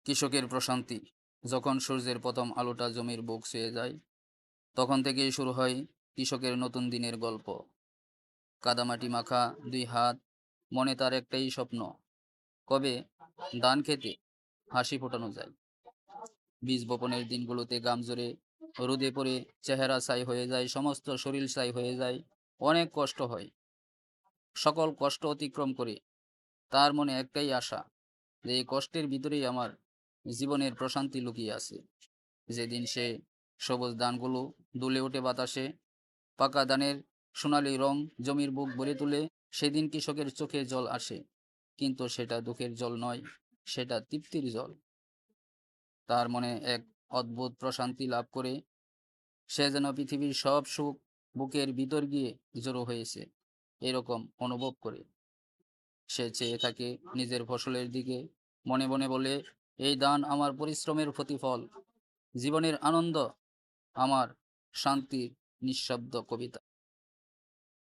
কৃষকের প্রশান্তি। যখন সূর্যের প্রথম আলোটা জমির বুক ছুঁয়ে যায়, তখন থেকেই শুরু হয় কৃষকের নতুন দিনের গল্প। কাদামাটি মাখা দুই হাত, মনে তার একটাই স্বপ্ন, কবে ধান খেতে হাসি ফোটানো যায়। বীজ বপনের দিনগুলোতে ঘাম জোরে রোদে পড়ে চেহারা ছাই হয়ে যায়, সমস্ত শরীর ছাই হয়ে যায়। অনেক কষ্ট হয়। সকল কষ্ট অতিক্রম করে তার মনে একটাই আশা, যে এই কষ্টের ভিতরেই আমার জীবনের প্রশান্তি লুকিয়ে আছে। যেদিন সে সবুজ ধানগুলো দুলে ওঠে বাতাসে, পাকা ধানের সোনালি রং জমির বুক ভরে তুলে, সেদিন কৃষকের চোখে জল আসে। কিন্তু সেটা দুঃখের জল নয়, সেটা তৃপ্তির জল। তার মনে এক অদ্ভুত প্রশান্তি লাভ করে। সে যেন পৃথিবীর সব সুখ বুকের ভিতর গিয়ে জড়ো হয়েছে, এরকম অনুভব করে। সে চেয়ে থাকে নিজের ফসলের দিকে, মনে মনে বলে, এই দান আমার পরিশ্রমের প্রতিফল, জীবনের আনন্দ, আমার শান্তির নিঃশব্দ কবিতা।